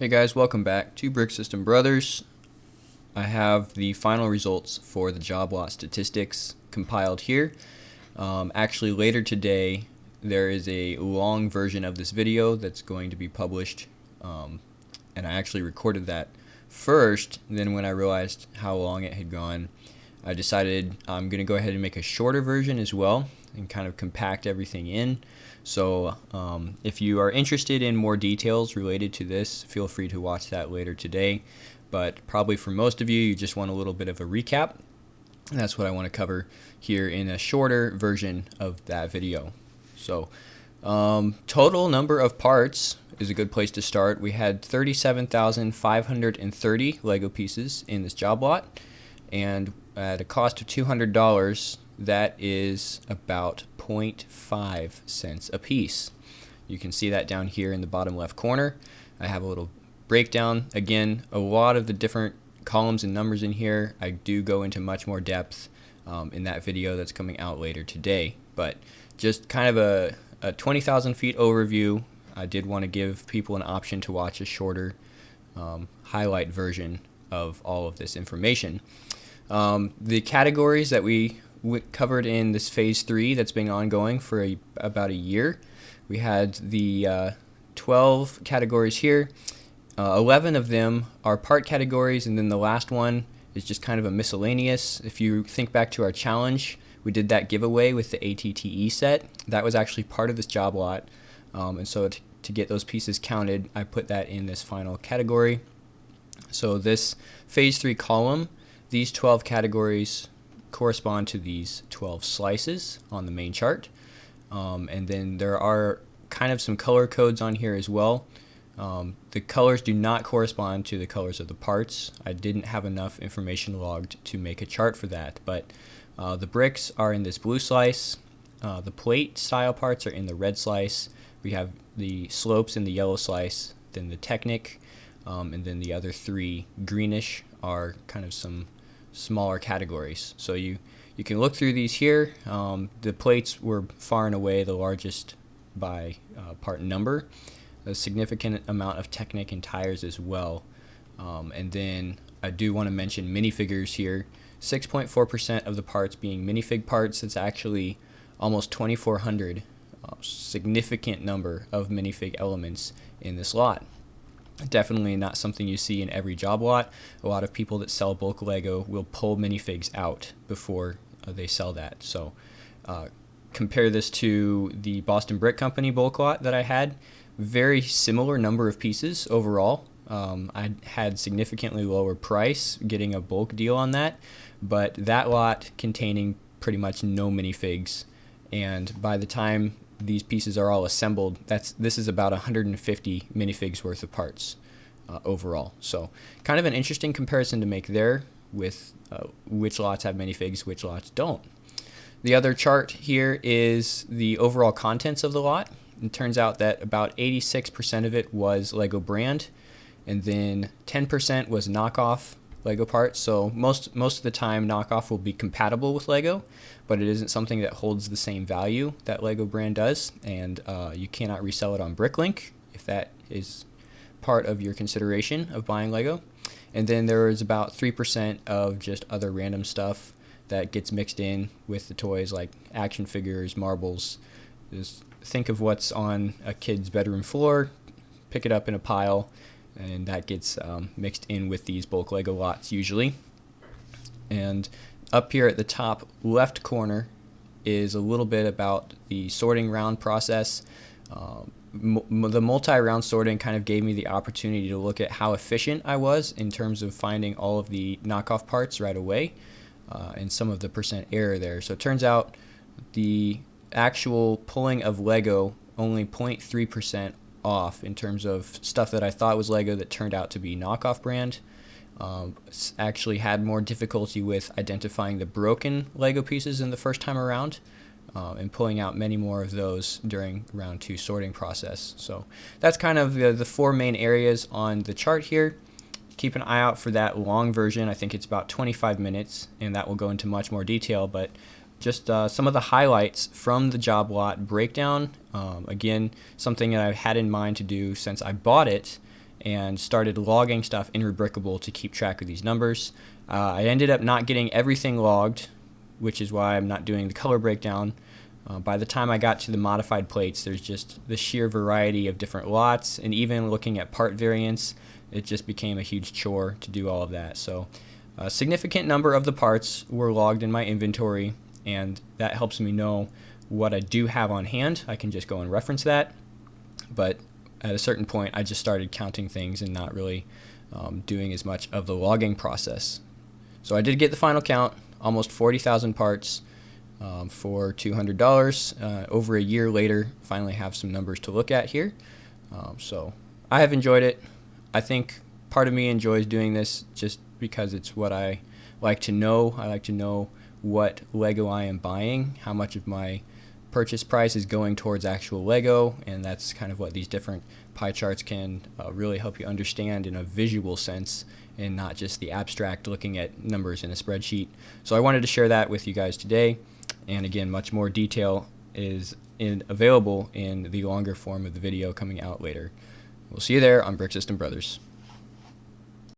Hey guys, welcome back to Brick System Brothers. I have the final results for the Joblot statistics compiled here. Actually, later today, there is a long version of this video that's going to be published, and I actually recorded that first. Then when I realized how long it had gone, I decided I'm going to go ahead and make a shorter version as well and kind of compact everything in. So if you are interested in more details related to this, feel free to watch that later today. But probably for most of you, you just want a little bit of a recap. And that's what I want to cover here in a shorter version of that video. So total number of parts is a good place to start. We had 37,530 Lego pieces in this job lot, and at a cost of $200, that is about 0.5 cents a piece. You can see that down here in the bottom left corner. I have a little breakdown. Again, a lot of the different columns and numbers in here, I do go into much more depth in that video that's coming out later today. But just kind of a 20,000 feet overview. I did want to give people an option to watch a shorter highlight version of all of this information. The categories that we covered in this phase 3 that's been ongoing for about a year. We had the 12 categories here. 11 of them are part categories, and then the last one is just kind of a miscellaneous. If you think back to our challenge, we did that giveaway with the ATTE set. That was actually part of this job lot, and so to get those pieces counted, I put that in this final category. So this phase 3 column, these 12 categories correspond to these 12 slices on the main chart, and then there are kind of some color codes on here as well. The colors do not correspond to the colors of the parts. I didn't have enough information logged to make a chart for that, but the bricks are in this blue slice, the plate style parts are in the red slice, we have the slopes in the yellow slice, then the Technic, and then the other three greenish are kind of some smaller categories. So you can look through these here. The plates were far and away the largest by part number. A significant amount of Technic and tires as well. And then I do want to mention minifigures here. 6.4% of the parts being minifig parts. It's actually almost 2,400. Significant number of minifig elements in this lot. Definitely not something you see in every job lot. A lot of people that sell bulk Lego will pull minifigs out before they sell that. So compare this to the Boston Brick Company bulk lot that I had. Very similar number of pieces overall. I had significantly lower price getting a bulk deal on that, but that lot containing pretty much no minifigs, and by the time these pieces are all assembled, this is about 150 minifigs worth of parts overall. So kind of an interesting comparison to make there with which lots have minifigs, which lots don't. The other chart here is the overall contents of the lot. It turns out that about 86% of it was Lego brand, and then 10% was knockoff Lego parts. So most of the time knockoff will be compatible with Lego, but it isn't something that holds the same value that Lego brand does, and you cannot resell it on Bricklink if that is part of your consideration of buying Lego. And then there is about 3% of just other random stuff that gets mixed in with the toys, like action figures, marbles. Just think of what's on a kid's bedroom floor, pick it up in a pile, and that gets mixed in with these bulk Lego lots usually. And up here at the top left corner is a little bit about the sorting round process. The multi-round sorting kind of gave me the opportunity to look at how efficient I was in terms of finding all of the knockoff parts right away, and some of the percent error there. So it turns out the actual pulling of Lego only 0.3% off in terms of stuff that I thought was Lego that turned out to be knockoff brand. Actually had more difficulty with identifying the broken Lego pieces in the first time around, and pulling out many more of those during round 2 sorting process. So that's kind of the 4 main areas on the chart here. Keep an eye out for that long version. I think it's about 25 minutes, and that will go into much more detail, but just some of the highlights from the job lot breakdown. Again, something that I've had in mind to do since I bought it, and started logging stuff in Rubricable to keep track of these numbers. I ended up not getting everything logged, which is why I'm not doing the color breakdown. By the time I got to the modified plates, there's just the sheer variety of different lots, and even looking at part variants, it just became a huge chore to do all of that. So a significant number of the parts were logged in my inventory, and that helps me know what I do have on hand. I can just go and reference that. But at a certain point, I just started counting things and not really doing as much of the logging process. So I did get the final count, almost 40,000 parts for $200. Over a year later, finally have some numbers to look at here. So I have enjoyed it. I think part of me enjoys doing this just because it's what I like to know. I like to know what Lego I am buying, how much of my purchase price is going towards actual Lego, and that's kind of what these different pie charts can really help you understand in a visual sense, and not just the abstract looking at numbers in a spreadsheet. So I wanted to share that with you guys today, and again, much more detail is available in the longer form of the video coming out later. We'll see you there on Brick System Brothers.